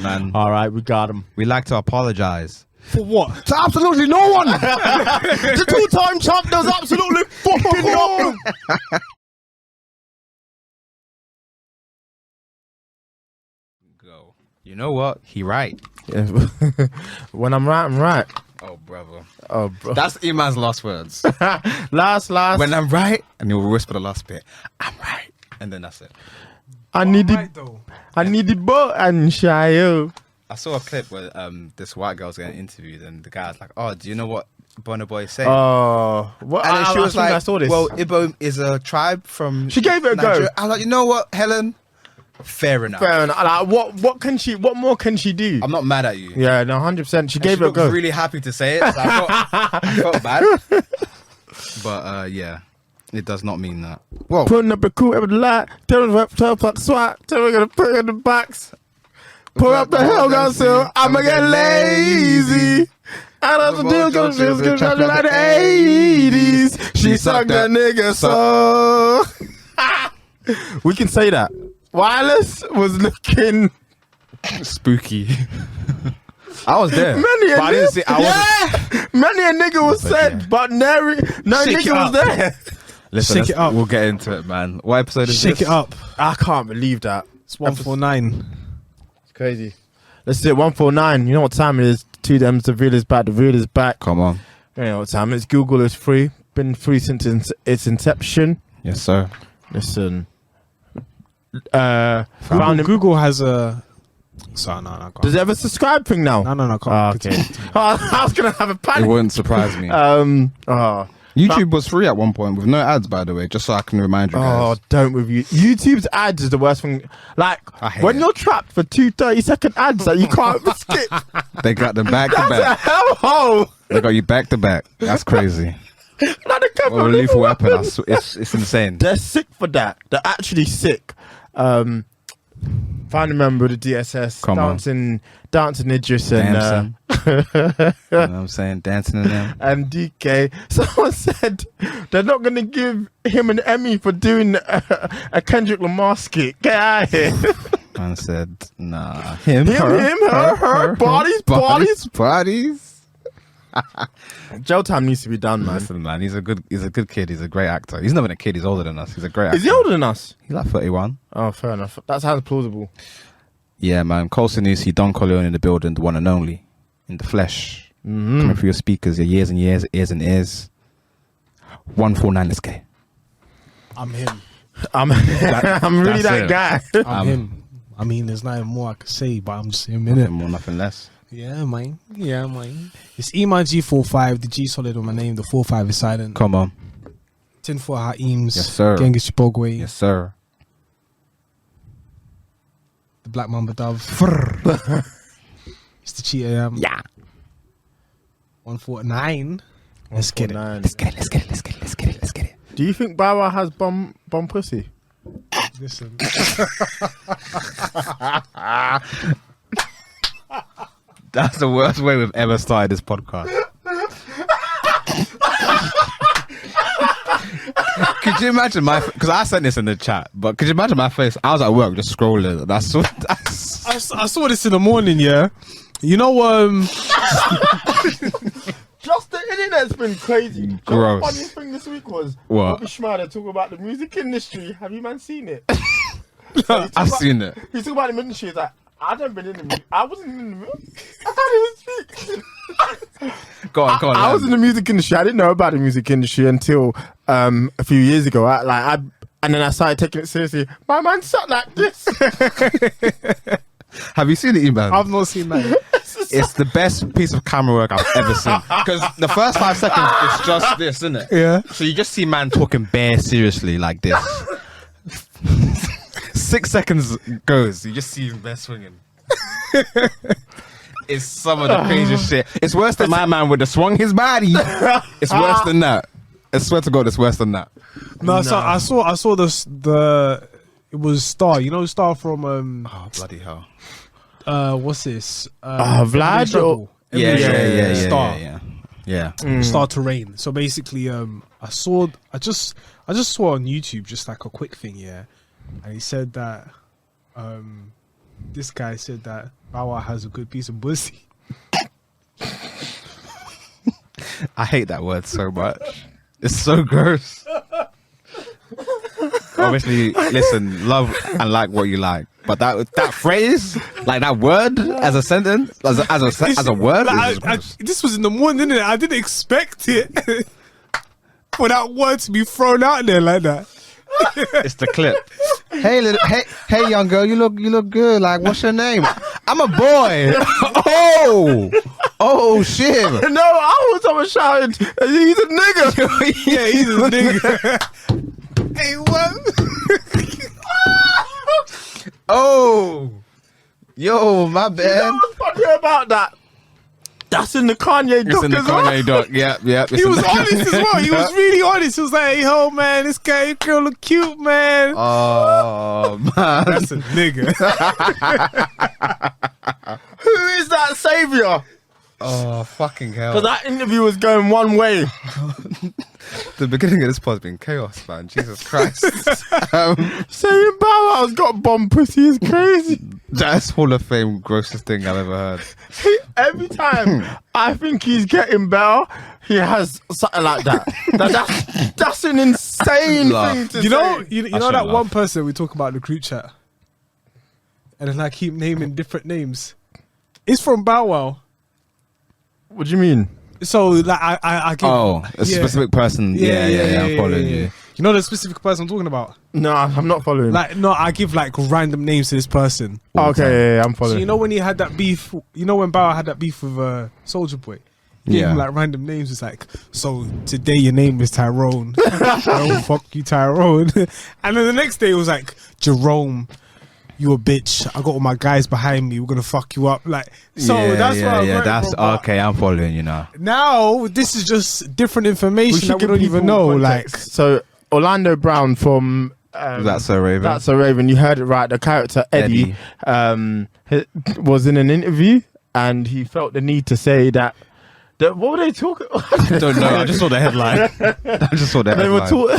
Listen, man. All right, we got him. We like to apologize. For what? To absolutely no one. The two-time champ does absolutely fucking nothing. Go. You know what? He right. Yeah. When I'm right, I'm right. Oh, brother. Oh, bro. That's Eman's last words. last. When I'm right, and he'll whisper the last bit. I'm right, and then that's it. I need Right, it. though. I need the boat and Shayo. I saw a clip where this white girl's getting interviewed, and the guy's like, "Oh, do you know what Burna Boy is saying?" Oh, what? And then she was like, I saw this. "Well, Igbo is a tribe from." She gave it a go. I was like, "You know what, Helen? Fair enough. fair enough. Like, what more can she do? I'm not mad at you." Yeah, no, 100%. She gave She it a looked go. really happy to say it. So I felt bad, but yeah, it does not mean that. Whoa. Putting up a cool every light. Tell them up, 12 o'clock swat. Tell them we're gonna put it in the box. Pull up the hell down so I'ma get lazy. I don't do go to the like the 80s. She sucked that nigga so. We can say that. Wireless was looking Spooky. I was there. many a But I didn't see. many a nigga was said, yeah. but no Shake nigga it was up. there. Listen, Shake it up. We'll get into it, man. What episode is Shake this? it up. I can't believe that. It's 149. It's crazy. Let's do it. 149. You know what time it is? 2 M's. The real is back. The real is back. Come on. You know what time it is? Google is free. Been free since its inception. Yes, sir. Listen. Google has a... Sorry, no, I can't. Does it have a subscribe thing now? No, I can't. Oh, okay. I was gonna have a It panic. wouldn't surprise me. YouTube was free at one point with no ads, by the way, just so I can remind you Oh, guys. don't with you. YouTube's ads is the worst thing. Like I hate when it. you're trapped for 2 30-second ads that you can't skip. They got them back to That's a back. hellhole. They got you back to back. That's crazy. Like the cover Or a of lethal weapon. It's insane. They're sick for that. They're actually sick. Find a member of the DSS Come on. dancing Idris and Dancing. You know what I'm saying? Dancing in them. and DK. Someone said they're not going to give him an Emmy for doing a Kendrick Lamar skit. Get out of here. Man said, nah. Him, her, bodies. Jail time needs to be done, man. Listen, man, he's a good kid. He's a great actor. He's not even a kid. He's older than us. He's a great actor. Is he older than us? He's like 31. Oh, fair enough. That sounds plausible. Yeah, man. Colson is Don Corleone in the building, the one and only, in the flesh. Coming through your speakers, your years and years, ears and ears. 149, let's go. I'm him. I'm really that's that it. guy. I'm him. I mean, there's nothing more I could say, but I'm just him, innit? Nothing more, nothing less. Yeah, man. It's Eman G45. The G solid on my name. The 45 is silent. Come on. Tin for Haeems. Yes, sir. Genghis Chibogwe. Yes, sir. The Black Mamba Dove. It's the Cheetah AM. Yeah. 149. Let's get it. 149. Do you think Bawa has bum pussy? Listen. That's the worst way we've ever started this podcast. Could you imagine because I sent this in the chat, but could you imagine my face? I was at work just scrolling. That's I saw this in the morning, yeah. You know, Just the internet's been crazy. The Gross. funniest thing this week was What? Bobby Schmeider talking about the music industry. Have you man seen it? I've seen it. He's talking about the industry. He's like, I don't been in the music. I wasn't in the music. I can't even speak. Go on. I was in the music industry. I didn't know about the music industry until a few years ago. And then I started taking it seriously. My man sat like this. Have you seen it, Eman? I've not seen that. It's the best piece of camera work I've ever seen. Because the first 5 seconds is just this, isn't it? Yeah. So you just see man talking bare seriously like this. 6 seconds goes, you just see him bare swinging. It's some of the craziest shit. It's worse than my man would have swung his body. It's worse than that. I swear to God, it's worse than that. No, so I saw the it was Star. You know Star from Oh, bloody hell. what's this? Vlad or- Yeah. Star. Yeah. Star Terrain. So basically, I just saw on YouTube just like a quick thing, yeah, and he said that this guy said that Bow Wow has a good piece of pussy. I hate that word so much. It's so gross. Obviously, listen, love and like what you like, but that phrase, like that word as a sentence, as a word, Like, is gross. this was in the morning, innit? I didn't expect it for that word to be thrown out there like that. It's the clip. Hey, young girl, you look good. Like, what's your name? I'm a boy. Oh, shit. No, I was someone shouting, he's a nigga. Yeah, he's a nigga. Hey, what? Oh, yo, my You know bad. what's funny about that? That's in the Kanye doc It's in the as well. Kanye doc. Yep. He was honest as well. He was really honest. He was like, hey, ho, man, this girl look cute, man. Oh, man. That's a nigga. Who is that savior? Oh, fucking hell. Because that interview was going one way. The beginning of this pod has been chaos, man. Jesus Christ. Saying Bow Wow's got bomb pussy is crazy. That's Hall of Fame grossest thing I've ever heard. Every time I think he's getting better, he has something like that. That's an insane Laugh. thing to You know say. that shouldn't one laugh. person we talk about in the group chat, and then I keep naming different names. It's from Bow Wow. What do you mean? So like I give A specific person. Yeah, I'm following you. You know the specific person I'm talking about? No, I'm not following. Like no, I give like random names to this person. Okay, yeah, I'm So following. you know when he had that beef, you know when Bow Wow had that beef with Soldier Boy? He gave Yeah. him like random names. It's like, so today your name is Tyrone. Oh fuck you, Tyrone. And then the next day it was like, Jerome, you a bitch. I got all my guys behind me. We're gonna fuck you up. Like, so that's why I got it That's from, but okay. I'm following you now. now this is just different information that we give don't even people know. context. Like, so Orlando Brown from That's so Raven. That's So Raven. You heard it right. The character Eddie, was in an interview and he felt the need to say that. What were they talking? I don't know. I just saw the headline.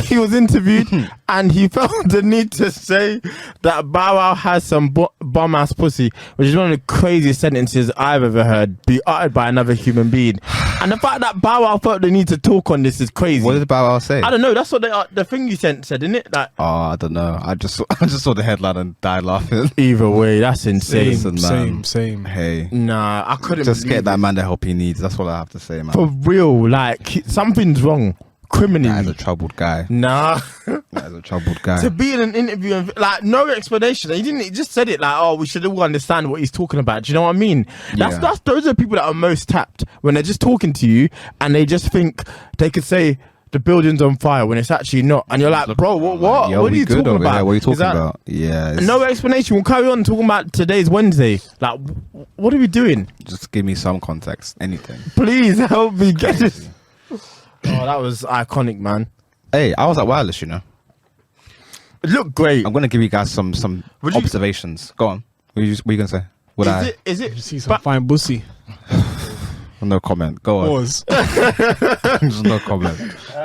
He was interviewed and he felt the need to say that Bow Wow has some bum ass pussy, which is one of the craziest sentences I've ever heard be uttered by another human being. And the fact that Bow Wow felt the need to talk on this is crazy. What did Bow Wow say? I don't know. That's what the thing you said, isn't it? Like, Oh, I don't know. I just saw the headline and died laughing. either way, that's insane. Listen, man. same. Hey, Nah, I couldn't just believe get that it. man the help he needs. That's what I have to say, man. For real, like something's wrong criminally. That is a troubled guy. Nah. That is a troubled guy. To be in an interview and like no explanation. He just said it like, oh, we should all understand what he's talking about. Do you know what I mean? Yeah. That's those are the people that are most tapped when they're just talking to you and they just think they could say the building's on fire when it's actually not. And you're like, bro, what? Yo, What are we you good talking over about? here. What are you Is talking that- about? Yeah. it's- No explanation. We'll carry on talking about today's Wednesday. Like, what are we doing? Just give me some context. Anything. Please help me get this. Oh, that was iconic, man. Hey, I was at Wireless, you know. It looked great. I'm gonna give you guys some Would you- observations. Go on. What are you gonna say? Would I? Is You it? see some fine pussy. No comment. Go on. Pause. Just no comment.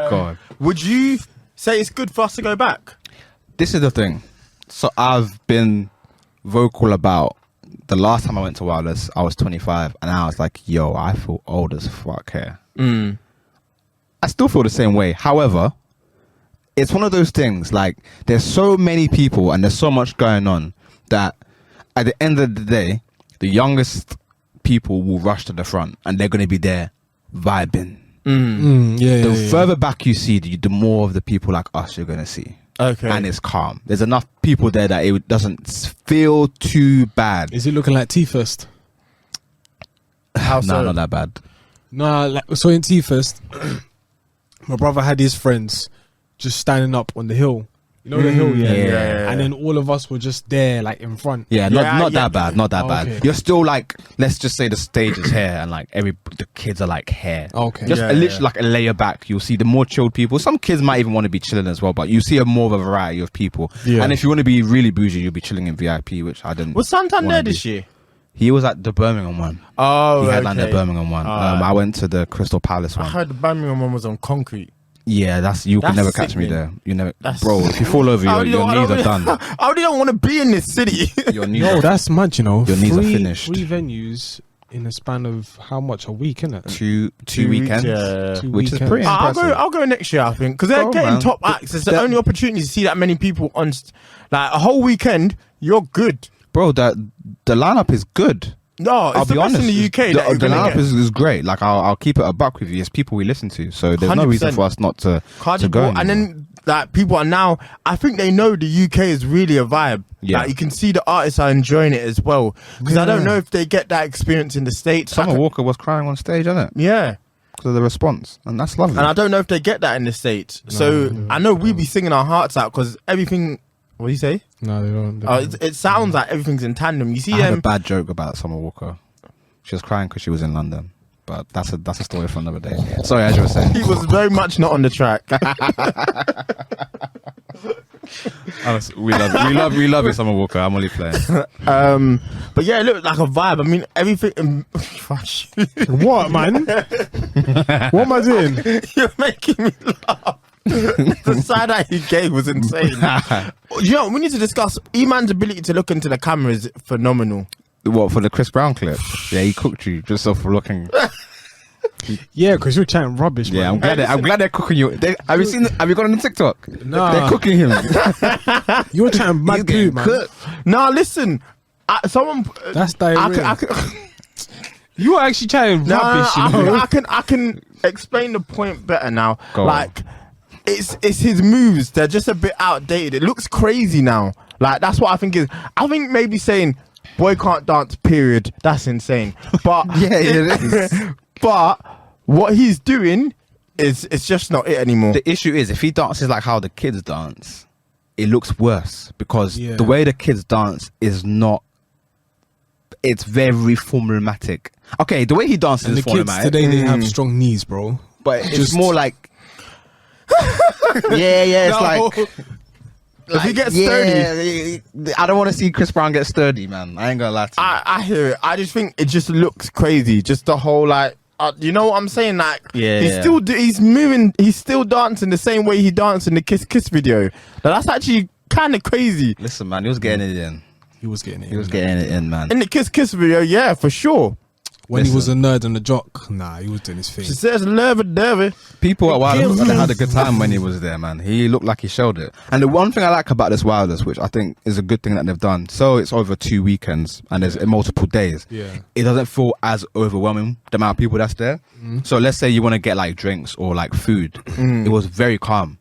Go on. Would you say it's good for us to go back? This is the thing. So I've been vocal about the last time I went to Wireless, I was 25, and I was like, yo, I feel old as fuck here. I still feel the same way. However, it's one of those things, like, there's so many people and there's so much going on that at the end of the day, the youngest people will rush to the front and they're going to be there vibing. The further back you see, the more of the people like us you're going to see. Okay. And it's calm. There's enough people there that it doesn't feel too bad. Is it looking like T-First? How No, so? not that bad. No, like so in T-First, my brother had his friends just standing up on the hill. You know the hill, yeah. And then all of us were just there, like in front. Yeah, Yeah, not yeah. that bad. Not that Oh, bad. okay. You're still like, let's just say the stage is here and like the kids are like here. Okay. Just Yeah, literally yeah. like a layer back. You'll see the more chilled people. Some kids might even want to be chilling as well, but you see a more of a variety of people. Yeah. And if you want to be really bougie, you'll be chilling in VIP, which I didn't. Was Santander wanna this be. year? He was at the Birmingham one. Oh, He headlined okay. the Birmingham one. Alright. I went to the Crystal Palace I one. heard the Birmingham one was on concrete. Yeah, you can That's never catch me sickening. there. You never, That's- bro. If you fall over, your knees are done. I already don't want to be in this city. Your knees. No, are that's mad, you know. Your knees are finished. 3 venues in a span of how much, a week, innit? two weekends, Yeah. 2 which is weekends. pretty impressive. I'll go next year, I think, because they're Go, getting man. top acts. It's the That- only opportunity to see that many people on, like a whole weekend. You're good. Bro, the lineup is good. No, I'll it's the be best honest. in the UK. that The you're gonna lineup get. is great. Like I'll keep it a buck with you. It's people we listen to, so there's no reason 100%. for us not to Cardi to go. B, and then like people are now. I think they know the UK is really a vibe. Yeah. Like, you can see the artists are enjoying it as well. Because I don't know if they get that experience in the States. Summer Walker was crying on stage, innit? Yeah. Because of the response, and that's lovely. And I don't know if they get that in the States. So I know we be singing our hearts out because everything. What do you say? No, they don't. It sounds like everything's in tandem. You see I had a them. bad joke about Summer Walker. She was crying because she was in London, but that's a story for another day. Sorry, as you were saying. He was very much not on the track. We love you, Summer Walker. I'm only playing. But yeah, it looked like a vibe. I mean, everything. What, man? What am I doing? You're making me laugh. The side eye he gave was insane. You know, we need to discuss Eman's ability to look into the camera is phenomenal. What, for the Chris Brown clip? Yeah, he cooked you just off for looking. Yeah, because you're chatting rubbish, Yeah, man. I'm glad they're cooking you. Have you got on the TikTok? Nah. They're cooking him. You're chatting He's mad getting poo, man. cooked. Now listen, I That's diarrhea. can, You are actually chatting rubbish, you know. I can explain the point better now. Go on. Like, it's his moves. They're just a bit outdated. It looks crazy now. Like, that's what I think is. I think maybe saying boy can't dance. Period. That's insane. But Yeah, it is. But what he's doing is it's just not it anymore. The issue is if he dances like how the kids dance, it looks worse because Yeah. the way the kids dance is not. It's very formulaic. Okay, the way he dances And is the kids formulaic, today, they have strong knees, bro. but it's just- more like. yeah, it's like. If he gets sturdy, I don't want to see Chris Brown get sturdy, man. I ain't gonna lie to you. I hear it. I just think it just looks crazy. Just the whole like, you know what I'm saying? Like, Yeah, he's yeah. still he's moving. He's still dancing the same way he danced in the Kiss Kiss video. Now, that's actually kind of crazy. Listen, man, he was getting it in. He was getting it. He was getting it in, man. In the Kiss Kiss video, yeah, for sure. When he was a nerd and a jock, nah, he was doing his thing. She says, "Love it, Derby." People at Wireless Give had a me- good time when he was there, man. He looked like he showed it. And the one thing I like about this Wireless, which I think is a good thing that they've done, so it's over 2 weekends and there's multiple days. Yeah. It doesn't feel as overwhelming, the amount of people that's there. So let's say you want to get like drinks or like food. It was very calm.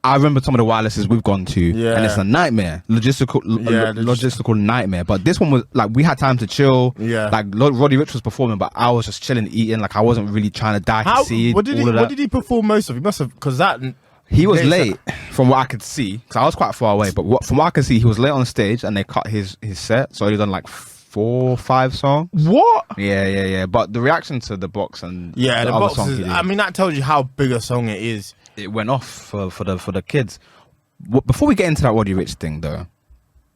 I remember some of the wirelesses we've gone to, Yeah. and it's a nightmare, logistical nightmare. But this one was like we had time to chill. Yeah. Like Roddy Ricch was performing, but I was just chilling, eating. Like I wasn't really trying to die to see What did all of that. What did he perform most of? He must have because that He was Later. late from what I could see, because I was quite far away. But from what I could see, he was late on stage, and they cut his set, so he done like 4 or 5 songs. What? Yeah. But the reaction to the box and Yeah, the other box song he is. did, I mean, that tells you how big a song it is. it went off for the kids. Before we get into that Roddy Ricch thing, though,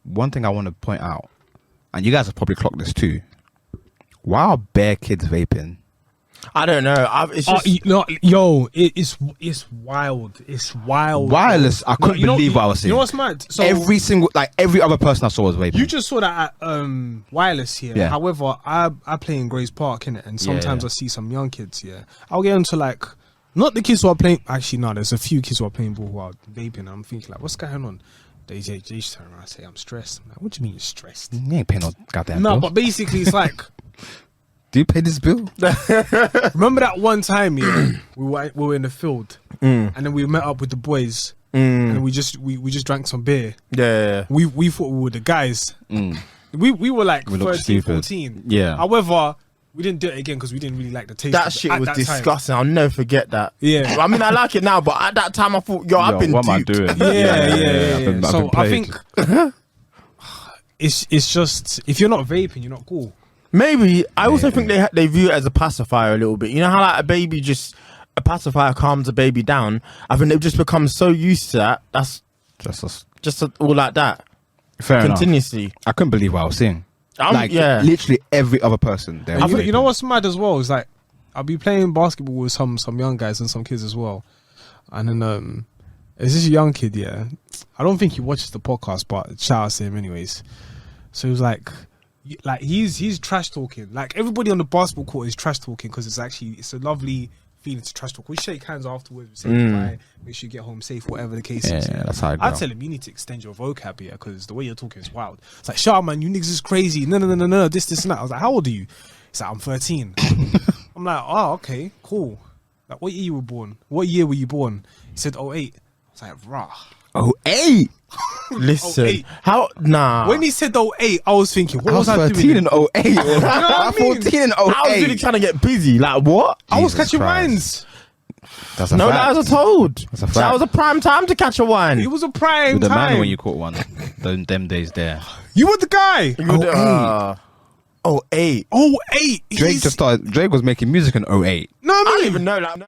one thing I want to point out, and you guys have probably clocked this too. Why are bare kids vaping? I don't know. It's just It's wild. It's wild. Wireless, I couldn't you know- believe what I was seeing. You know what's mad? So every other person I saw was vaping. you just saw that at Wireless here. Yeah. However, I play in Grays Park, innit? And sometimes yeah. I see some young kids, yeah. I'll get into like, not the kids who are playing, actually no, there's a few kids who are playing ball who are vaping. I'm thinking like, what's going on? They just turn around and say, I'm stressed. I'm like, what do you mean you're stressed? You ain't paying no goddamn No, bill. but basically it's like, Do you pay this bill? remember that one time, yeah, we were in the field and then we met up with the boys and we just drank some beer. yeah. We thought we were the guys. We were like We looked 13, stupid. 14. Yeah. However, we didn't do it again because we didn't really like the taste. That of it shit at was that time. disgusting. I'll never forget that. Yeah. I mean, I like it now, but at that time, I thought, I've been what am I duped. doing? Yeah. I've So been I played. think it's just, if you're not vaping, you're not cool. Maybe. I also think they view it as a pacifier a little bit. You know how like a pacifier calms a baby down? I think they've just become so used to that. That's just all like that. Fair enough. Continuously. I couldn't believe what I was seeing. Yeah. Literally every other person there. And was you know vaping. what's mad as well is like, I'll be playing basketball with some young guys and some kids as well. And then is this a young kid? Yeah, I don't think he watches the podcast, but shout out to him anyways. So he was like he's trash talking. Like everybody on the basketball court is trash talking because it's a lovely feeling to trash talk. We shake hands afterwards, we say goodbye, make sure you get home safe, whatever the case is. Yeah, that's how I go. I tell him you need to extend your vocab here because the way you're talking is wild. It's like, shut up, man, you niggas is crazy. No, this and that. I was like, how old are you? He's like, I'm 13. I'm like, oh, okay, cool. Like, what year you were born? What year were you born? He said 08. I was like, rah. 08. Listen, 08. how? Nah. When he said 08, I was thinking, what I was was I 13 doing? in 08. You know what I I'm mean? 14 in 08. I was really trying to get busy. Like what? I was Jesus catching Christ. wines. That's a No, fact. that was a toad. That's a fact. That was a prime time to catch a wine. It was a prime With the time. man when you caught one. Them days there. You were the guy. Oh, 08. 08. Drake was making music in 08. No, I I don't mean, even know. Like,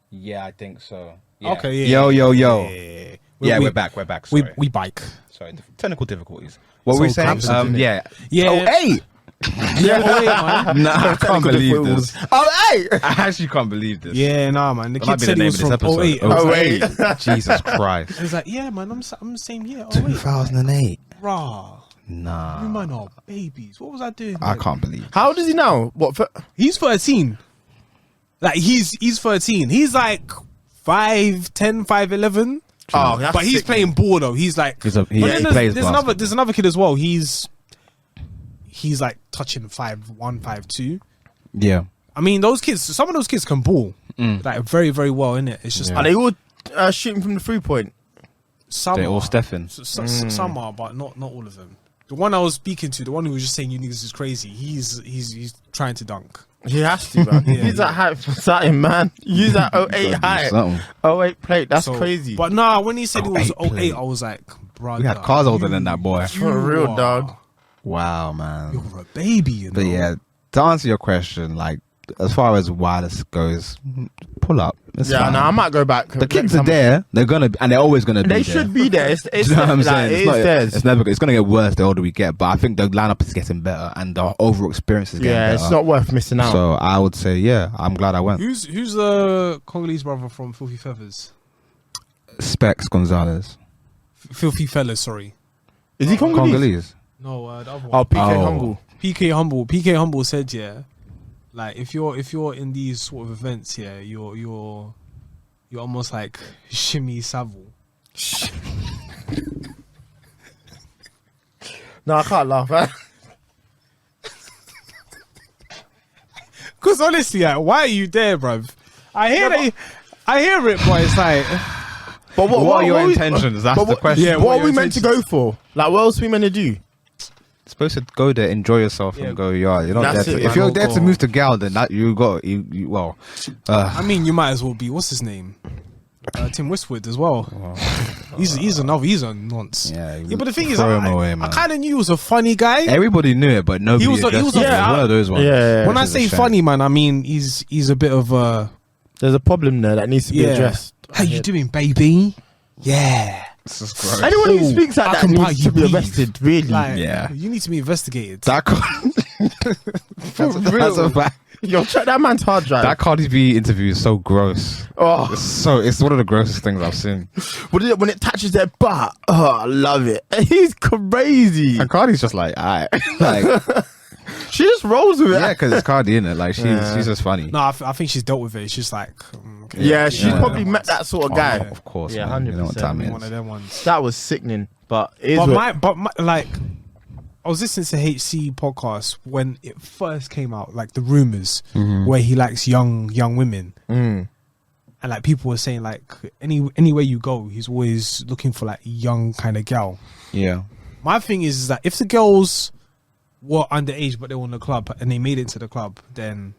Yeah, I think so. Yeah. Okay, yeah. Yo. Yeah. Yeah, we're back. Sorry. We bike. Sorry, technical difficulties. What So were we saying? absolutely. Yeah. Yeah. 08. Yeah, man. Nah, I can't believe this. Oh, 08. I actually can't believe this. Yeah, nah, man. The That might kid be the said he name of was this from episode. 08. 08. Jesus Christ. He was like, yeah, man, I'm the same year. 08. 2008. Rah. You Nah. man are babies. What was I doing? I can't believe. How old is he now? What? He's 13. Like, he's 13. He's like 5'10", 5'11". Oh, that's But he's sick. playing ball though. He's like, He but then plays there's basketball. another kid as well. He's like touching 5'1", 5'2". Yeah. I mean, some of those kids can ball like very, very well, innit? It's just Yeah. Are they all shooting from the 3-point? some They're all are. Stephen. Some are, but not all of them. The one I was speaking to, the one who was just saying you niggas is crazy. He's trying to dunk. He has to, man. Yeah, Use that height for something, man. Use that 08 height. Something. 08 plate. That's So- crazy. But nah, when he said it was 08 08, I was like, brother. We had cars older than that boy. For real, dog. Wow, man. You're a baby, you know. But yeah, to answer your question, like as far as wireless goes, pull up. It's Yeah, fine. no, I might go back. The kids are there. They're gonna, and they're always gonna be They there. should be there. It's Do you know what I'm saying? It's theirs. It's never. It's gonna get worse the older we get. But I think the lineup is getting better, and the overall experience is getting Yeah, better. it's not worth missing out. So I would say, yeah, I'm glad I went. Who's the Congolese brother from Filthy Feathers? Specs Gonzalez, Filthy Fellas, sorry. Is he Congolese? Congolese. No, the other one. Oh, PK Oh. Humble. PK Humble said, yeah, like if you're in these sort of events, yeah, you're almost like Shimmy Savile. No, I can't laugh. Man. Because honestly, like, why are you there, bruv? I hear it, but it's like, But What are your we- intentions? That's but the question. Yeah, What what are are we your meant to go for? Like, what else are we meant to do? Supposed to go there, enjoy yourself, Yeah. and go. Yeah, you're not That's there. it, To, if man. you're there to Go. move to Gal, then that you got. You well. I mean, you might as well be, what's his name? Tim Westwood as well. He's a nonce. Yeah, But the thing is, throw him I away, man. kind of knew he was a funny guy. Everybody knew it, but nobody. He was a- addressed he was it. a- It was one of those ones. Yeah. When I Which is a say shame. funny, man, I mean he's a bit of a There's a problem there that needs to be addressed. How you doing, baby? Yeah. This is gross. Anyone who Ooh, speaks like I that can buy needs you to be beef. arrested, really. Like, Yeah. you need to be investigated. That that's a fact. Yo, check that man's hard drive. That Cardi B interview is so gross. Oh, It's one of the grossest things I've seen. when it touches their butt, oh, I love it. He's crazy. And Cardi's just like, alright, like, She just rolls with it. yeah, because it's Cardi, innit? Like she's just funny. No, I think she's dealt with it. It's just like, okay. Yeah, she Yeah. probably met that sort of guy. Oh, of course, Yeah, man. You know what 100%. time it One of is. them ones. That was sickening. But it is But what- my like, I was listening to HC podcast when it first came out, like the rumors where he likes young women, and like people were saying like anywhere you go, he's always looking for like young kind of gal. Yeah. My thing is that if the girls were underage but they were in the club and they made it to the club, then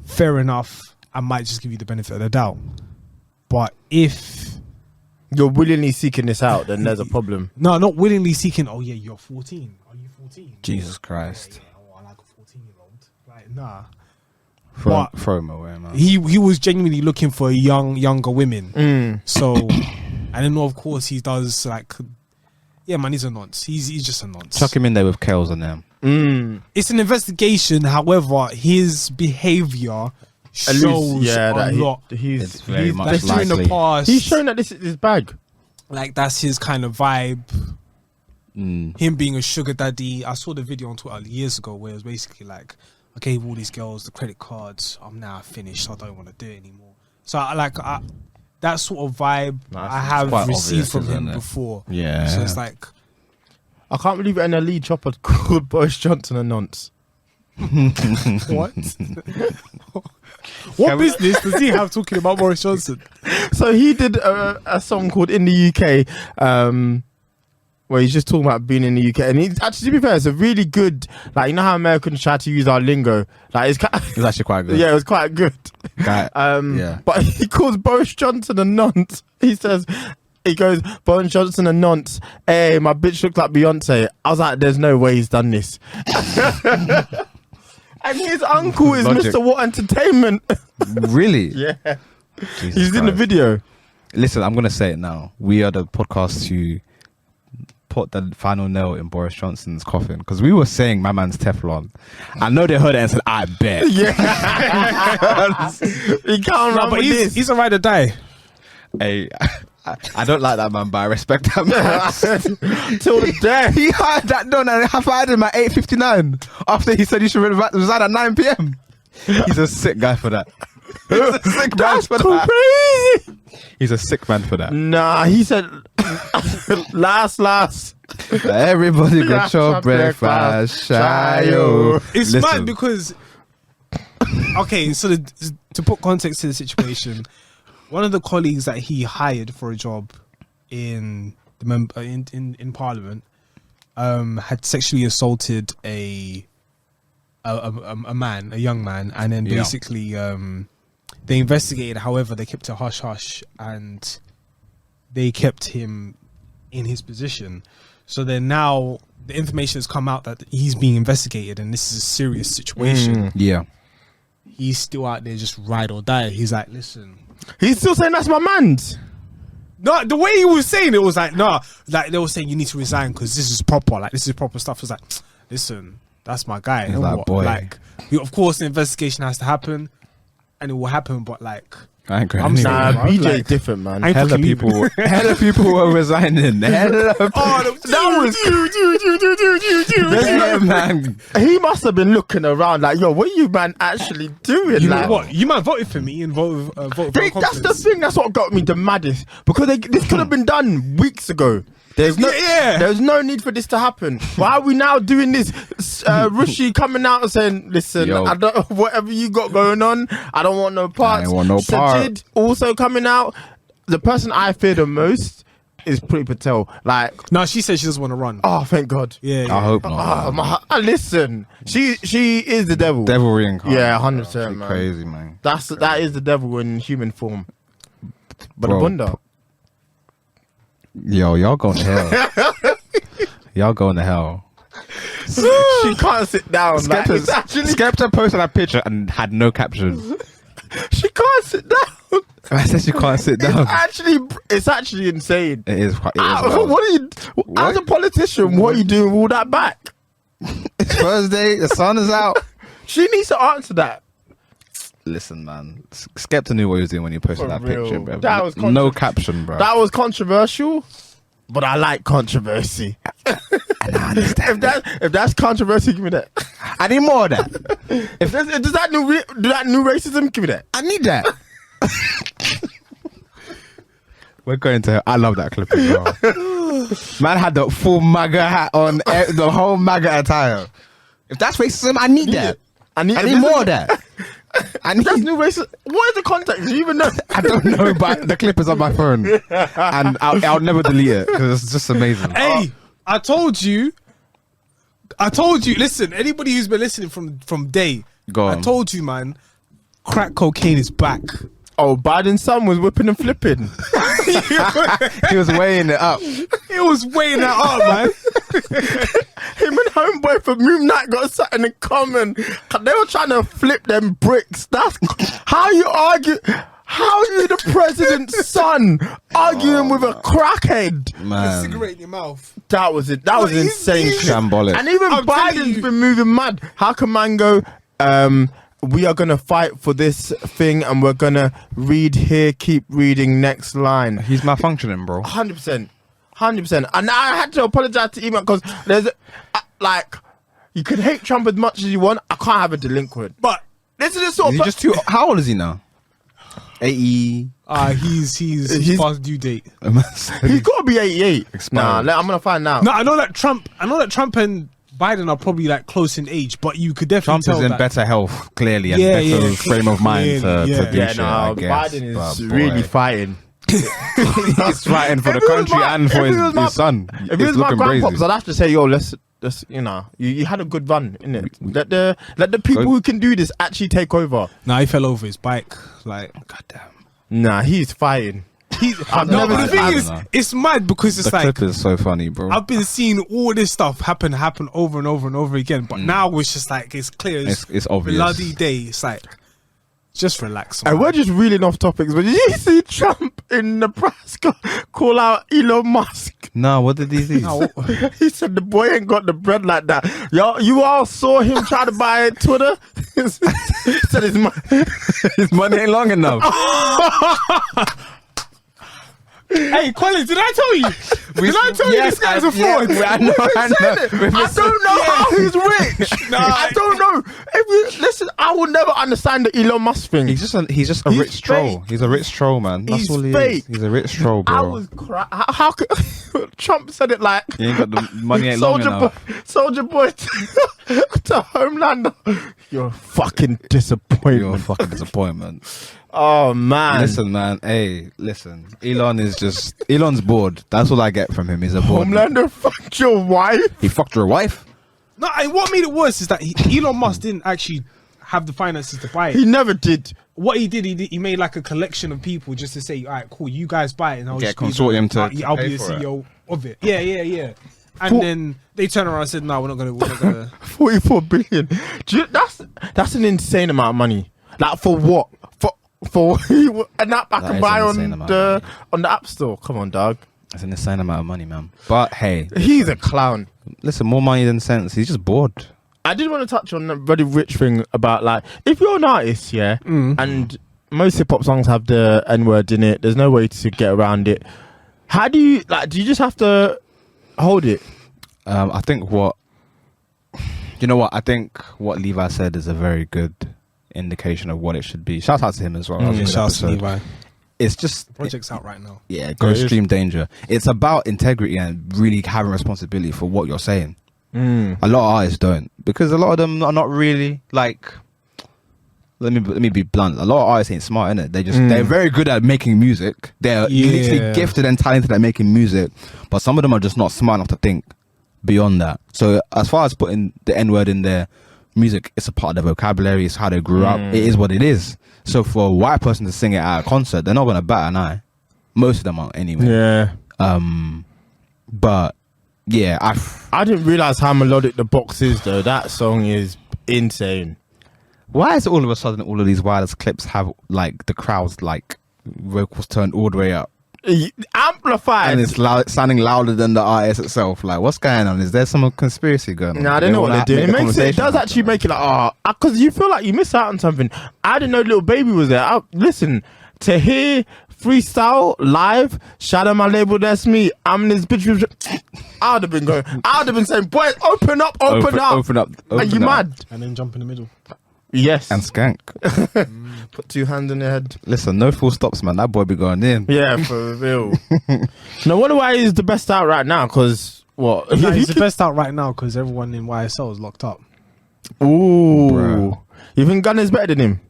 fair enough. I might just give you the benefit of the doubt. But if you're willingly seeking this out, then there's a problem. no, not willingly seeking, oh yeah, you're 14. Are you 14? Jesus Christ. Oh, I like a 14-year-old. Like, nah. Throw him away, man. He was genuinely looking for younger women. So And then of course he does like, yeah, man, he's a nonce. He's just a nonce. Chuck him in there with Kales and them. It's an investigation. However, his behavior shows a lot. It's very much That's in the likely. past. He's showing that this is his bag. Like that's his kind of vibe. Him being a sugar daddy. I saw the video on Twitter years ago where it was basically like, I gave all these girls the credit cards. I'm now finished. So I don't want to do it anymore. So I that sort of vibe I have received from him before. Yeah. So it's like, I can't believe an elite chopper called Boris Johnson a nonce. what? What business does he have talking about Boris Johnson? So he did a song called In the UK, where he's just talking about being in the UK. And he's actually, to be fair, it's a really good, like, you know how Americans try to use our lingo? Like, it's actually quite good. Yeah, it was quite good. Yeah. But he calls Boris Johnson a nonce. He goes, Boris Johnson a nonce. Hey, my bitch looks like Beyonce. I was like, there's no way he's done this. And his uncle is Logic. Mr. What Entertainment. Really? Yeah. Jesus He's in the Christ. video. Listen, I'm going to say it now. We are the podcast to put the final nail in Boris Johnson's coffin. Because we were saying my man's Teflon. I know they heard it and said, I bet. Yeah. He can't run But with this. he's a ride or die. Hey, I don't like that man, but I respect that man. Till the day. He hired that done and I fired him at 8:59 after he said he should resign at 9 p.m. He's a sick guy for that. He's a sick man for that. Crazy. He's a sick man for that. Nah, he said, last. Everybody got your breakfast, shayo. It's Listen, mad because, okay, so to put context to the situation, one of the colleagues that he hired for a job in in Parliament had sexually assaulted a young man, and then basically they investigated. However, they kept it hush hush, and they kept him in his position. So then now the information has come out that he's being investigated, and this is a serious situation. yeah. He's still out there just ride or die. He's like, listen. He's still saying that's my man's. No, the way he was saying it was like, nah, like they were saying you need to resign because this is proper. Like this is proper stuff. It was like, listen, that's my guy. He's like, boy. Like, of course, the investigation has to happen, and it will happen. But like, I ain't going I'm anywhere. saying, Nah, bro, BJ like, different, man. I ain't Hella fucking people, leaving. hella people were resigning. Hella There's no- man. He must have been looking around like, yo, what are you man actually doing? You like, know what? You man voted for me and voted for That's the thing. That's what got me the maddest because this could have been done weeks ago. There's no need for this to happen. Why are we now doing this? Rishi coming out and saying, "Listen, Yo. I don't whatever you got going on. I don't want no parts." I ain't want no part. Sajid also coming out. The person I fear the most is Priti Patel. Like, No, she said she doesn't want to run. oh, thank God. Yeah, I hope not. Listen, she is the devil. Devil reincarnated. Yeah, 100%, man. Crazy, man. That is the devil in human form. But Bro, the Bunda. Yo, y'all going to hell. Y'all going to hell. She can't sit down. Like, it's actually, Skepta posted that picture and had no caption. she can't sit down. I said she can't sit down. It's actually insane. It is. It is wild. What are you, as a politician, what are you doing with all that back? It's Thursday. The sun is out. She needs to answer that. Listen, man. Skepta knew what he was doing when he posted For that real. picture, bro. That was no caption, bro. That was controversial, but I like controversy. And I understand. If that's controversy, give me that. I need more of that. If does that new racism, give me that. I need that. We're going to. I love that clip as well. Man had the full MAGA hat on, the whole MAGA attire. If that's racism, I need that. I need more of that. I need That's new racism. What is the context? Do you even know? I don't know, but the clip is on my phone, and I'll never delete it because it's just amazing. Hey, I told you. Listen, anybody who's been listening from day, Go on. I told you, man. Crack cocaine is back. Oh, Biden's son was whipping and flipping. He was weighing it up. It was weighing that up, man. Him and homeboy from Moon Knight got something in common. They were trying to flip them bricks. That's how you argue. How are you the president's son arguing with a crackhead? Man. Cigarette in your mouth. That was it. That was insane. Shambolic. And even I'm telling Biden's you. been moving mad. How can man go, we are going to fight for this thing and we're going to read here, keep reading, next line. He's malfunctioning, bro. 100%. 100%. And I had to apologize to Eman because there's, like, you can hate Trump as much as you want. I can't have a delinquent. But This is the sort Is of... he just too... How old is he now? 80... he's past due date. He's got to be 88. Expired. Nah, I'm going to find out. No, I know that Trump and Biden are probably like close in age, but you could definitely Trump tell is in that better health, clearly, and Yeah, better yeah, frame of mind clearly, to yeah. do Yeah, shit, no, I guess. Biden is But, really boy, fighting. he's fighting for the If it was country my- and for if it was my- his son. If it It's was my looking grandpops, crazy. I'd have to say, yo, let's you know, you had a good run, innit? Let the people Good. who can do this actually take over. Nah, he fell over his bike. Like, Goddamn. Nah, he's fighting. no, never but the seen- thing I is, don't know. it's mad because it's The like clip is so funny, bro. I've been seeing all this stuff happen over and over and over again, but now it's just like it's clear. It's obvious. Bloody day. It's like just relax. And we're just reeling off topics, but did you see Trump in Nebraska call out Elon Musk? No, what did he do? No, He said the boy ain't got the bread like that. Yo, you all saw him try to buy Twitter. He said His money ain't long enough. hey, Colin, did I tell you? Did I tell you this guy's a fraud? I know. I don't know how he's rich. Nah, I don't know. Listen, I will never understand the Elon Musk thing. He's just a He's rich troll. fake. He's a rich troll, man. That's He's all he fake. is. He's a rich troll, bro. I was how could Trump said it like He ain't got the money ain't long enough. Soldier Boy to Homelander. You're a fucking You're a disappointment. fucking disappointment. Oh man. Listen, man. Hey, listen. Elon's bored. That's all I get from him. He's a bored. Homelander fucked your wife. He fucked your wife. No, and what made it worse is that Elon Musk didn't actually have the finances to buy it. He never did. What he did, he made like a collection of people just to say, all right, cool, you guys buy it, and I'll Get just be consortium the, to I'll pay be the for it. CEO of it. Yeah. And then they turned around and said, no, we're not gonna. 44 billion. That's an insane amount of money. Like for what? For an app I That can is buy an on insane amount of the App Store. Come on, dog. That's an insane amount of money, man. But hey, He's a clown. listen, more money than sense. He's just bored. I did want to touch on the very rich thing about like if you're an artist, yeah, and most hip hop songs have the N word in it. There's no way to get around it. How do you like? Do you just have to hold it? I think I think what Levi said is a very good indication of what it should be. Shout out to him as well. That was a good Shout out to episode. Levi. It's just Project's out right now. yeah, go stream danger. It's about integrity and really having responsibility for what you're saying. A lot of artists don't, because a lot of them are not really like. Let me be blunt. A lot of artists ain't smart, innit? They're very good at making music. They're literally gifted and talented at making music, but some of them are just not smart enough to think beyond that. So as far as putting the N word in their music, it's a part of their vocabulary. It's how they grew up. It is what it is. So for a white person to sing it at a concert, they're not gonna bat an eye. Most of them aren't anyway. Yeah. But yeah, I didn't realize how melodic the box is though. That song is insane. why is it all of a sudden all of these wireless clips have like the crowds like vocals turned all the way up Amplified. and it's sounding louder than the artist itself? Like, what's going on? Is there some conspiracy going on? No, I don't know what they're doing. It does actually make it like, because you feel like you miss out on something. I didn't know Little Baby was there. Listen, to hear freestyle live, shout out my label, that's me. I'm this bitch. I would have been going. I would have been saying, boys, open up. Are you mad? And then jump in the middle. Yes. And skank. Put two hands on your head. Listen, no full stops, man. That boy be going in. Yeah, for real. No wonder why he's the best out right now. Because what? No, he's the best out right now because everyone in YSL is locked up. Ooh. Bruh. You think Gunna's better than him?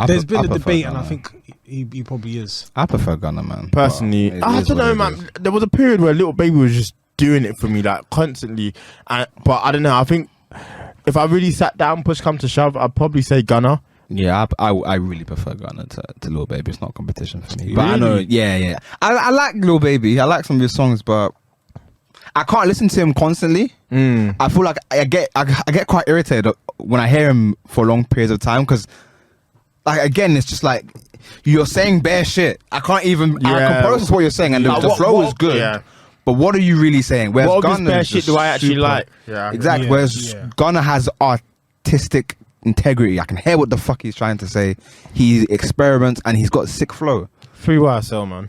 There's been a prefer debate, and I Gunna. think he probably is. I prefer Gunna, man. Personally, But it I is don't what know, it man. is. There was a period where Little Baby was just doing it for me, like constantly. But I don't know. I think if I really sat down, push come to shove, I'd probably say Gunna. Yeah, I really prefer Gunna to Lil Baby. It's not competition for me. But I know, Really? yeah. I like Lil Baby. I like some of his songs, but I can't listen to him constantly. I feel like I get quite irritated when I hear him for long periods of time because like again, it's just like you're saying bare shit. I can't even. I can process what you're saying, and the flow is good. Yeah. But what are you really saying? Whereas What of this Gunna bare is shit just do I actually super- like? Yeah. Exactly. Yeah, Whereas yeah. Gunna has artistic integrity. I can hear what the fuck he's trying to say. He experiments and he's got sick flow. Free YSL, man.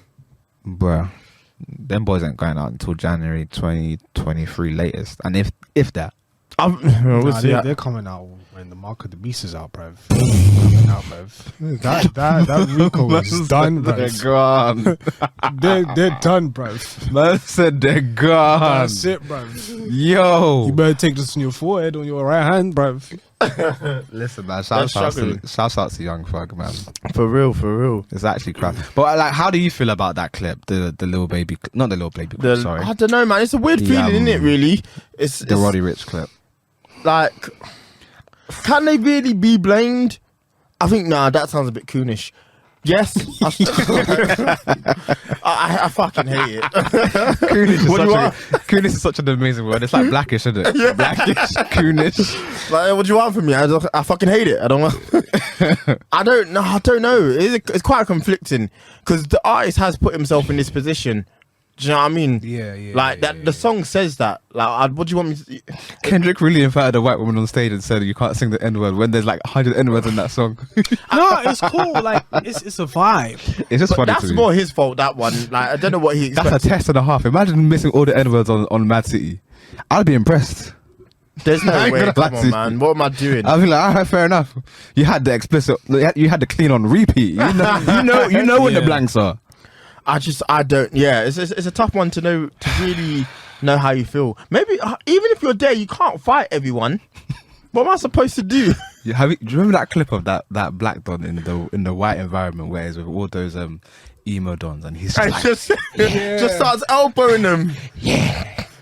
Bruh, them boys ain't going out until January 2023 latest, and if that. We'll see. They're coming out when the Mark of the Beast is out, bruv. Coming out, bruv. That Rico is done, They're bruv. gone. They're done, bruv. Man said they're gone. That's it, bruv. Yo. You better take this on your forehead, on your right hand, bruv. Listen, man. Shout out to Young Thug, man. For real. It's actually crap. But like, how do you feel about that clip? The little baby, not the little baby. Clip, sorry, I don't know, man. It's a weird feeling, isn't it? Really, it's the Roddy Ricch clip. like, can they really be blamed? I think that sounds a bit coonish. Yes, I fucking hate it. Coonish is such an amazing word. It's like blackish, isn't it? Yeah. Blackish, coonish. Like, what do you want from me? I fucking hate it. I don't want. I don't know. It's quite conflicting because the artist has put himself in this position. Do you know what I mean? Yeah. Like that. The song says that. Like, what do you want me to? Kendrick really invited a white woman on stage and said you can't sing the N-word when there's like 100 N-words in that song. No, it's cool. Like, it's a vibe. It's just But funny that's to me. more his fault. That one. Like, I don't know what he That's expected. a test and a half. Imagine missing all the N-words on Mad City. I'd be impressed. There's I no ain't way. gonna Come lie on, to man. you. What am I doing? I'd be like, alright, fair enough. You had the explicit, you had the clean on repeat. You know when the Yeah. blanks are. I don't. Yeah, it's a tough one to know, to really know how you feel. Maybe even if you're there, you can't fight everyone. What am I supposed to do? Do you remember that clip of that black don in the white environment where he's with all those emo dons and he's just And like, just starts elbowing them.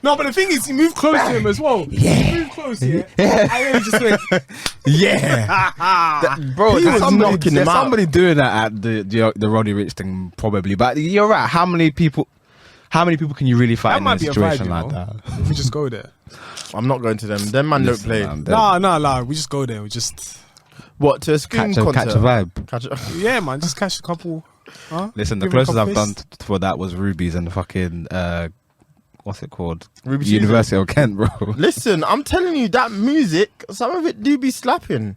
No, but the thing is, he moved close to him as well. He moved close, yeah. I just went, yeah, bro. He was knocking there's him out. somebody doing that at the Roddy Ricch thing probably, but you're right. How many people can you really fight that in might a be a situation vibe, like you that? know? We just go there. I'm not going to them. Them man Listen, don't play. man, they're- No. We just go there. We just, What, to a scream concert? catch a vibe. Catch a- yeah, man. Just catch a couple. Huh? Listen, the Give him a closest I've couple done for that was Ruby's and the fucking what's it called? Ruby's University of Kent, bro. Listen, I'm telling you, that music, some of it do be slapping.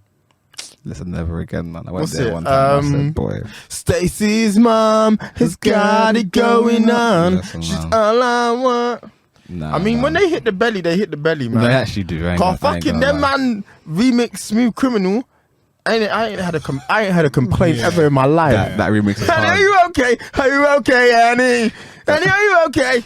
Listen, never again, man. I went What's there it? one time. I said, boy, Stacy's mom has got it going on. Listen, She's man. all I want. nah. I mean, when they hit the belly, man. they actually do. I ain't Cause gonna- I ain't fucking gonna them lie. man remix Smooth Criminal. I ain't had a complaint ever in my life. That remix is Annie, are hard. you okay? Are you okay, Annie? Annie, are you okay?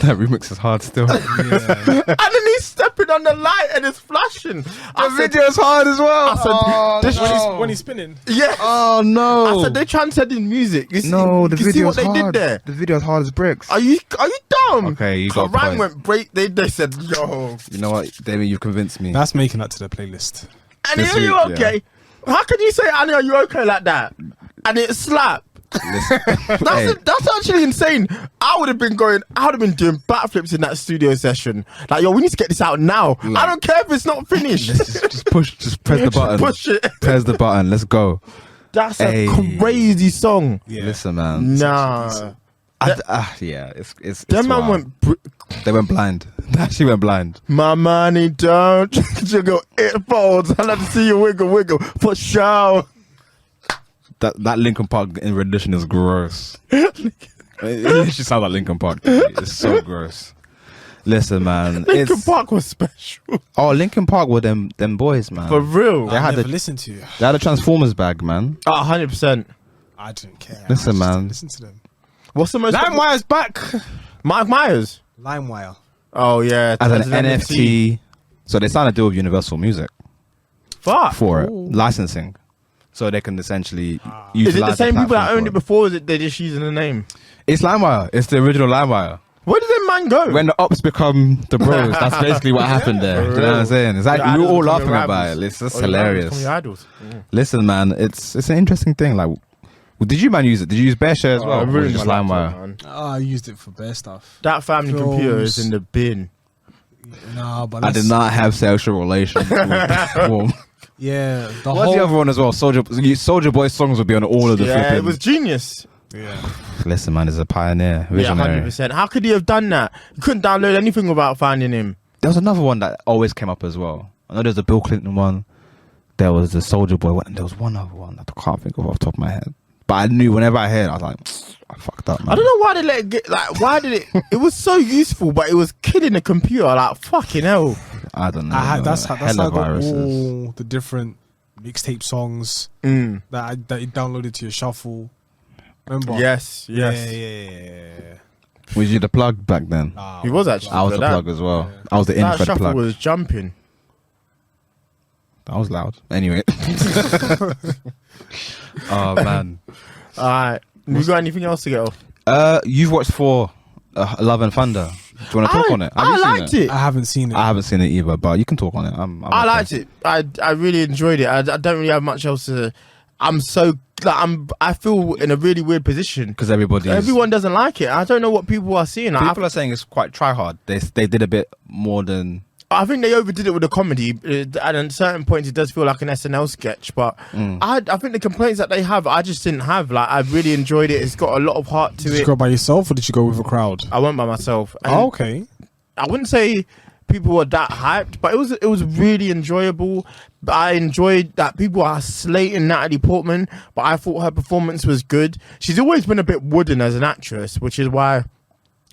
That remix is hard still. And then he's stepping on the light and it's flashing. The video's hard as well. I said, this When he's spinning. yeah. Oh no! I said they transcending music. You see, no, the you see what video's they hard. did there? The video's hard as bricks. Are you dumb? Okay, you got a Ryan point. went break. They said, yo, You know what, David? You've convinced me. That's making that to the playlist. Annie, This are you week, okay? How can you say, Annie, are you okay like that? And it slapped. Listen, hey, That's actually insane. I would have been doing backflips in that studio session. Like, yo, we need to get this out now. I don't care if it's not finished. just press the button. Push it. Press the button. Let's go. That's Hey. a crazy song. Yeah. Listen, man. Nah. Yeah, it's That man wild. went, They went blind. They actually went blind. my money don't jiggle, it folds. I love to see you wiggle, for sure. That Linkin Park in rendition is gross. It literally sounds like Linkin Park. It's so gross. Listen, man. Linkin Park was special. Oh, Linkin Park were them boys, man. For real. They I had never the- listened to you. They had a Transformers bag, man. 100%. I didn't care. Listen, I just man. didn't listen to them. What's the most... LimeWire's back. Mike Myers. LimeWire. Oh, yeah. As an NFT. So they signed a deal with Universal Music Fuck. for it, licensing. So they can essentially Is utilize it the same people that platform owned for it before, or is it they're just using the name? It's LimeWire. It's the original LimeWire. Where did that man go? When the ops become the bros, that's basically what happened there. Do you know what I'm saying? It's like we were all laughing about it. It's just hilarious. Idols. Listen, man, it's an interesting thing. Like, did you man use it? Did you use Bear Share as well? I Or was it ruined just my laptop, LimeWire. man. Oh, I used it for bare stuff. That family Films. computer is in the bin. No, but I did not have sexual relations with Yeah, What's the other one as well? Soldier Boy songs would be on all of the Yeah, flipping. it was genius. Yeah. Listen, man, he's a pioneer, Yeah, visionary. 100%. How could he have done that? You couldn't download anything without finding him. There was another one that always came up as well. I know there's a Bill Clinton one. There was the Soldier Boy one. And there was one other one that I can't think of off the top of my head. But I knew whenever I heard it, I was like, I fucked up, man. I don't know why they let it get, like, why did it, it was so useful, but it was killing the computer, like, fucking hell. I don't know. That's how I got viruses. all the different mixtape songs that you downloaded to your shuffle. Remember? Yes. Yeah. Was you the plug back then? He was actually. I was the plug as well. Yeah. I was the That infrared shuffle plug. was jumping. That was loud. Anyway. Oh, man. Alright. You got anything else to get off? You've watched Thor, Love and Thunder. Do you want to talk on it? Have I you seen liked it. I haven't seen it. I haven't seen it either, but you can talk on it. I liked it. I really enjoyed it. I don't really have much else to. I feel in a really weird position because everyone doesn't like it. I don't know what people are seeing. People are saying it's quite try hard. They did a bit more than. I think they overdid it with the comedy. At certain points, it does feel like an SNL sketch. But I think the complaints that they have, I just didn't have. Like, I really enjoyed it. It's got a lot of heart to it. Did you go by yourself or did you go with a crowd? I went by myself. And Oh, okay. I wouldn't say people were that hyped, but it was really enjoyable. But I enjoyed that people are slating Natalie Portman, but I thought her performance was good. She's always been a bit wooden as an actress, which is why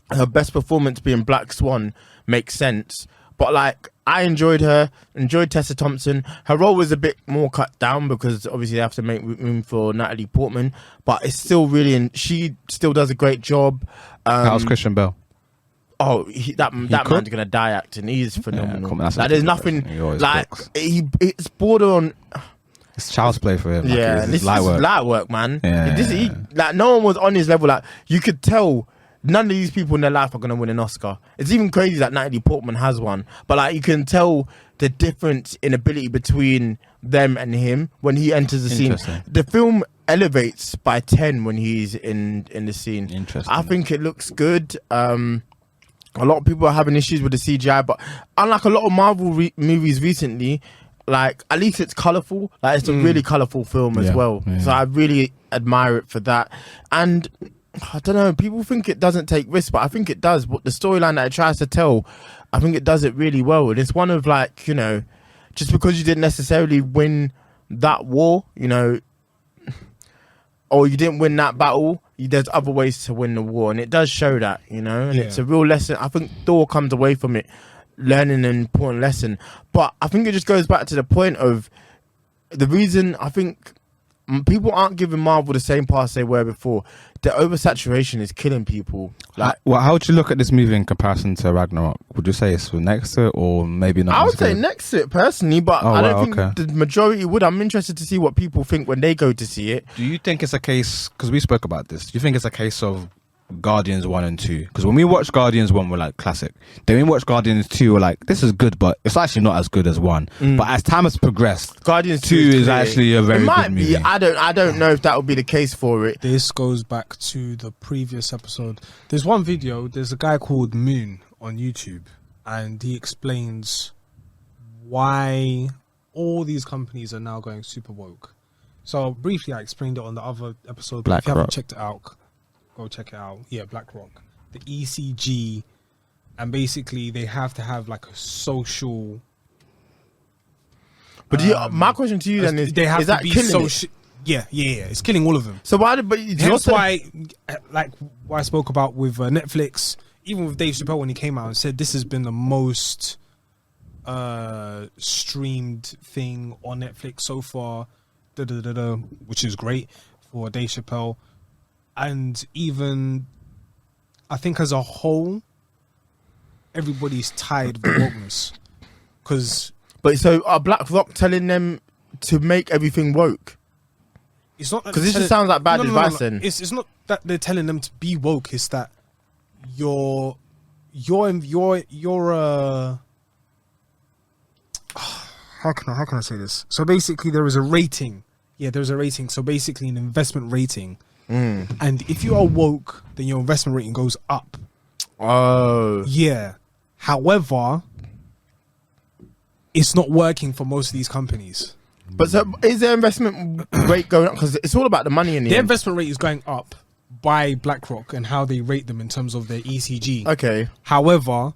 her best performance being Black Swan makes sense. But like, I enjoyed her, enjoyed Tessa Thompson. Her role was a bit more cut down because obviously they have to make room for Natalie Portman, but it's still really, she still does a great job. How's Christian Bale? Oh, that man's gonna die acting. He is phenomenal. Like, there's nothing like it's border on. It's child's play for him. Yeah, like, this light work. is light work, man. Yeah. Like, no one was on his level. Like, you could tell none of these people in their life are gonna win an Oscar. It's even crazy that Natalie Portman has one, but like, you can tell the difference in ability between them and him when he enters the scene. The film elevates by 10 when he's in the scene. Interesting. I think it looks good. A lot of people are having issues with the CGI, but unlike a lot of Marvel movies recently, like, at least it's colourful. Like, it's a really colourful film as well. Yeah. So I really admire it for that. And I don't know, people think it doesn't take risks, but I think it does. But the storyline that it tries to tell, I think it does it really well. And it's one of, like, you know, just because you didn't necessarily win that war, you know, or you didn't win that battle, there's other ways to win the war, and it does show that, you know. And it's a real lesson. I think Thor comes away from it learning an important lesson, but I think it just goes back to the point of the reason I think people aren't giving Marvel the same pass they were before. The oversaturation is killing people. Like, how would you look at this movie in comparison to Ragnarok? Would you say it's next to it, or maybe not? I would say next to it personally, but I don't think the majority would. I'm interested to see what people think when they go to see it. Do you think it's a case, because we spoke about this, do you think it's a case of Guardians 1 and 2? Because when we watched Guardians 1, we're like, classic. Then we watched Guardians 2, we're like, this is good, but it's actually not as good as 1. But as time has progressed, Guardians 2 is actually a very good movie. I don't know if that would be the case for it. This goes back to the previous episode. There's one video, there's a guy called Moon on YouTube, and he explains why all these companies are now going super woke. So briefly, I explained it on the other episode, but if you haven't checked it out, go check it out. Yeah, BlackRock, the ECG, and basically they have to have like a social. But my question to you then is: they have is to that be killing social? Yeah, it's killing all of them. So why did? But that's why, like what I spoke about with Netflix, even with Dave Chappelle when he came out and said this has been the most streamed thing on Netflix so far, which is great for Dave Chappelle. And even, I think as a whole, everybody's tired of the wokeness. But so are BlackRock telling them to make everything woke? It's not, because this just sounds like bad advice. Then it's not that they're telling them to be woke. It's that you're how can I say this? So basically, there is a rating. Yeah, there's a rating. So basically, an investment rating. And if you are woke, then your investment rating goes up. Oh. Yeah. However, it's not working for most of these companies. But so is their investment rate going up? Because it's all about the money in the Their end. investment rate is going up by BlackRock and how they rate them in terms of their ECG. Okay. However,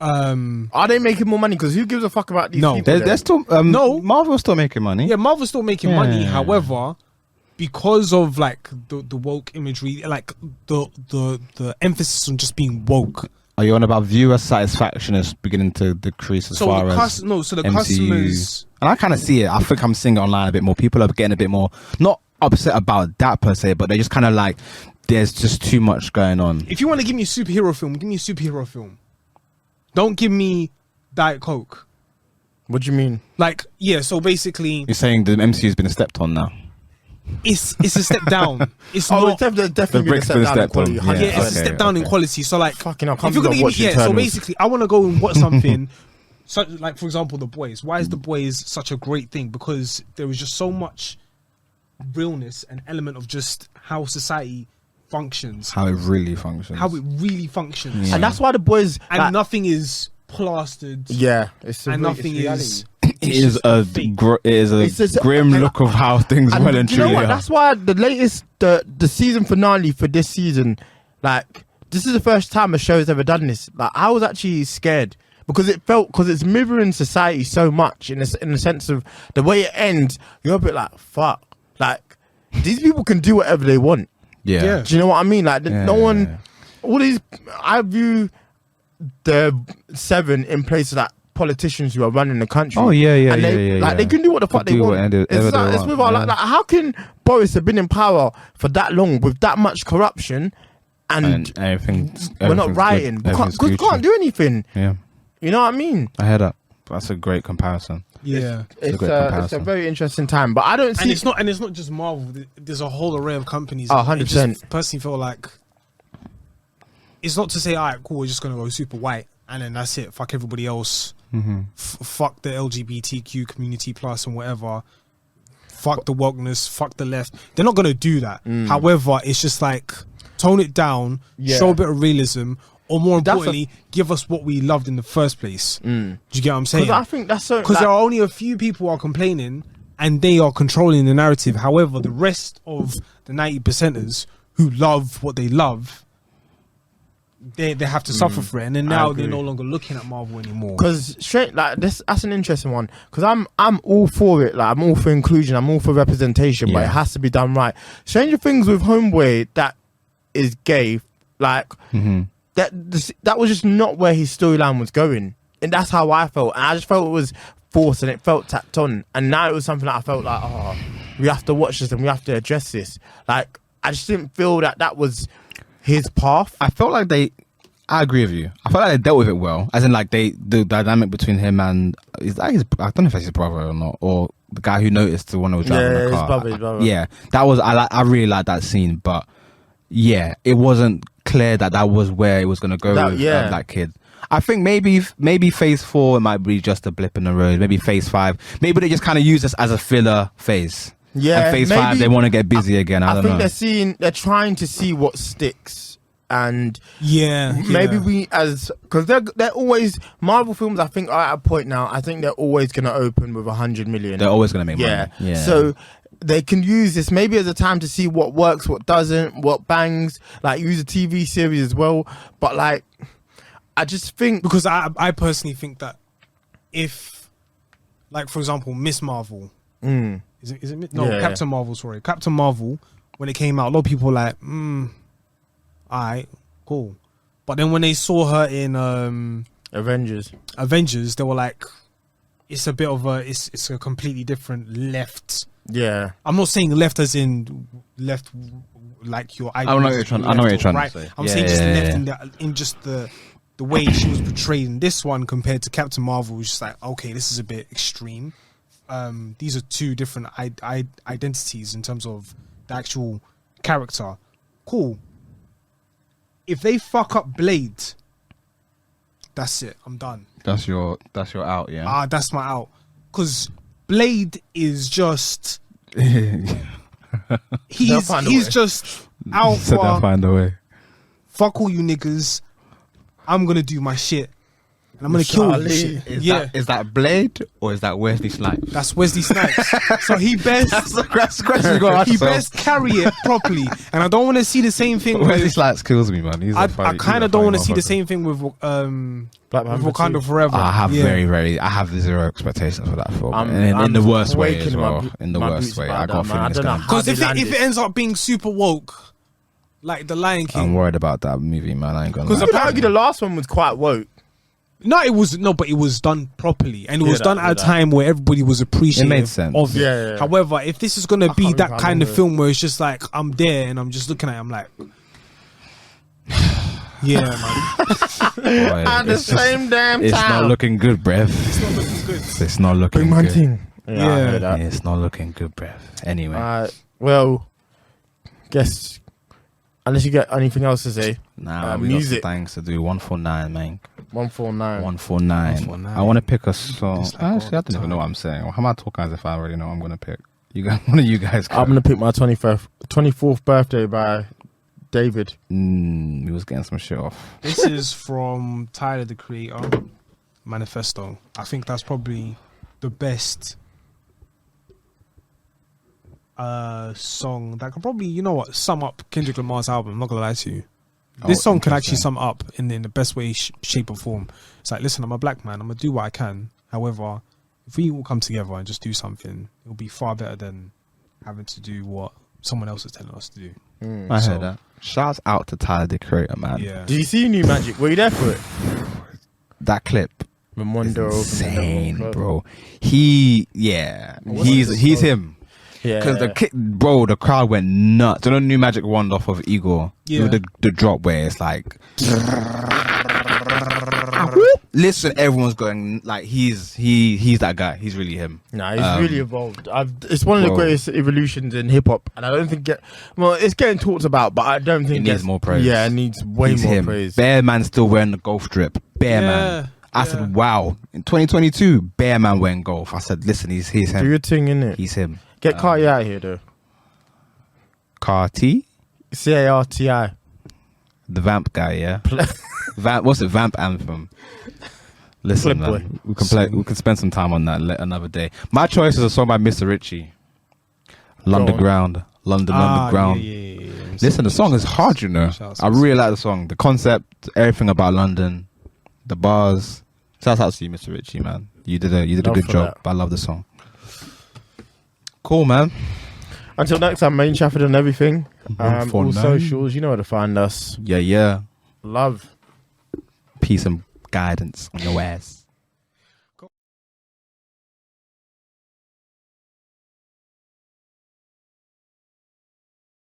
are they making more money? Because who gives a fuck about these No. people? They're still No. Marvel's still making money. yeah, Marvel's still making money. Yeah. However, because of like the woke imagery, like the emphasis on just being woke. Are you on about viewer satisfaction is beginning to decrease as So far the as the MCU. customers. And I kind of see it. I think I'm seeing it online a bit more. People are getting a bit more, not upset about that per se, but they're just kind of like, there's just too much going on. If you want to give me a superhero film, give me a superhero film. Don't give me Diet Coke. What do you mean? Like, yeah, so basically, You're saying the MCU's been stepped on now. it's a step down. It's Oh, not. it's definitely been a brick's step been down in stepped on. quality. Yeah. Yeah, it's a Okay, step down in okay. quality. So like, Fucking hell, can't if you're gonna believe give I me, watched so Eternals. basically, I want to go and watch something. Such like, for example, The Boys. Why is The Boys such a great thing? Because there was just so much realness and element of just how society functions, How it really functions. how it really functions, Yeah. And that's why the boys. and like, nothing is plastered. yeah, it's And nothing it's is. it is a It's just- grim look of how things And well and do you know truly what? are. That's why the latest the season finale for this season, like this is the first time a show's ever done this. Like I was actually scared because it's mirroring society so much in the sense of the way it ends. You're a bit like fuck, like these people can do whatever they want. Yeah. Yeah. Do you know what I mean? Like Yeah, no yeah, one, yeah. all these. I view the 7 in place of that politicians who are running the country. Oh, yeah, and they, yeah, like yeah. they can do what the fuck Could they do want. whatever It's, they like, it's want, with our, yeah. like how can Boris have been in power for that long with that much corruption and we're not rioting? We can't do anything. Yeah, You know what I mean? I heard that. That's a great comparison. Yeah. It's a great It's a comparison. very interesting time, but I don't see. And it's not just Marvel. There's a whole array of companies. Oh, I 100%. just personally feel like it's not to say, all right, cool, we're just gonna go super white and then that's it. Fuck everybody else. Mm-hmm. Fuck the LGBTQ community plus and whatever. Fuck the wokeness. Fuck the left. They're not gonna do that. However, it's just like tone it down, Yeah. show a bit of realism, or more That's importantly, give us what we loved in the first place. Do you get what I'm saying? Because I think that's so. Because like, there are only a few people who are complaining and they are controlling the narrative. However, the rest of the 90%ers who love what they love, they have to suffer for it. And then now they're agree. no longer looking at Marvel anymore. Because straight like this, that's an interesting one. Because I'm all for it. Like I'm all for inclusion. I'm all for representation, but Yeah. it has to be done right. Stranger Things with Homeboy that is gay, like that was just not where his storyline was going, and that's how I felt. And I just felt it was forced and it felt tapped on. And now it was something that I felt like, oh, we have to watch this and we have to address this. Like I just didn't feel that was his path. I felt like I agree with you. I felt like they dealt with it well. As in, like, the dynamic between him and is that his, I don't know if it's his brother or not, or the guy who noticed the one who was driving the his car. brother. Yeah, that was I really liked that scene, but yeah, it wasn't clear that was where it was gonna go with that kid. I think maybe phase 4 it might be just a blip in the road. Maybe phase 5, maybe they just kind of use this as a filler phase. Yeah, and phase 5 maybe- they want to get busy again. I don't think know. they're trying to see what sticks. And Yeah. maybe we because they're always Marvel films. I think are at a point now. I think they're always going to open with 100 million. They're always gonna make yeah. money. Yeah. So they can use this maybe as a time to see what works, what doesn't, what bangs. Like use a TV series as well. But like, I just think Because I personally think that if, like, for example, Miss Marvel, is it no, Yeah. Captain Marvel, sorry. Captain Marvel, when it came out, a lot of people were like, alright, cool. But then when they saw her in Avengers. Avengers, they were like, it's a bit of it's a completely different left. Yeah. I'm not saying left as in left like your I know what you're trying to say. I'm Yeah, saying just yeah, left in just the way she was portrayed in this one compared to Captain Marvel. Was just like, okay, this is a bit extreme. These are two different identities in terms of the actual character. Cool. If they fuck up Blade, that's it. I'm done. That's your out. Yeah. That's my out. Because Blade is just he's find a way. just out Said they'll for find a way. fuck all you niggas. I'm gonna do my shit. and I'm gonna kill you. Charlie. Is that Blade or is that Wesley Snipes? That's Wesley Snipes. So he best That's the question you got to ask he yourself. best carry it properly. And I don't want to see the same thing Wesley with. Snipes kills me, man. I kind of don't want to see the same thing with Black with Panther Wakanda 2. Forever. I have Yeah. I have zero expectations for that film, I'm in the worst way quaking as in my well. bo- In the my worst boots way, about I got a that, man. feeling I it's don't know gonna. how Because they if land it it. ends up being super woke, like The Lion I'm King. worried about that movie, man. I ain't gonna. Because lie. You could argue the last one was quite woke. But it was done properly, and it was Yeah, done that- at a yeah, that. time where everybody was appreciative It made sense. of it. Yeah. However, if this is gonna be can't that remember kind how of long film where it's just like I'm there and I'm just looking at it, I'm like, yeah, man, Boy, At the it's just- same damn It's time. not looking good, bruv. it's not looking good. It's not looking Big man good. thing. Yeah, I Yeah. heard that. It's not looking good, bruv. Anyway, Well, guess unless you get anything else to say, now we music. got some things to do. 149, man. 149. 149. 149. I want to pick a song. It's like Actually, I all don't the even know time. what I'm saying. How am I talking as if I already know what I'm gonna pick? You guys, one of you guys. I'm gonna pick my 24th birthday by David. He was getting some shit off. This is from Tyler the Creator, Manifesto. I think that's probably the best song that can probably, sum up Kendrick Lamar's album. I'm not gonna lie to you. This song can actually interesting. sum up in the best way, shape, or form. It's like, listen, I'm a black man. I'm gonna do what I can. However, if we all come together and just do something, it'll be far better than having to do what someone else is telling us to do. I So- heard that. Shouts out to Tyler the Creator, man. Yeah. Did you see New Magic? Were you there for it? That clip. Ramondo Insane, bro. He's him. Yeah. Because the crowd went nuts. You know, New Magic won off of Igor. Yeah. The drop where it's like, listen, everyone's going like he's that guy. He's really him. Nah, he's really evolved. It's one of the bro. greatest evolutions in hip hop, and I don't think it's getting talked about, but I don't think It needs more praise. Yeah, it needs way He's more him. praise. Bear Man still wearing the golf drip. Bear Yeah, Man. I yeah. said, wow. In 2022, Bear Man wearing golf. I said, listen, he's Do him. your thing, innit? He's him. Get Carti out of here, though. Carti, Carti. the Vamp guy, yeah. What's it? Vamp anthem. Listen, Flip man, boy. we can play. We can spend some time on that another day. My choice is a song by Mr. Ritchie. London Underground. Yeah. Listen, the song is hard, you know. I really like the song, the concept, everything about London, the bars. Shout out to you, Mr. Ritchie, man. You did a Love good for job. that. I love the song. Cool, man. Until next time, Made in Chafford and everything. All 149. socials, you know where to find us. Yeah. Love. Peace and guidance on your ass.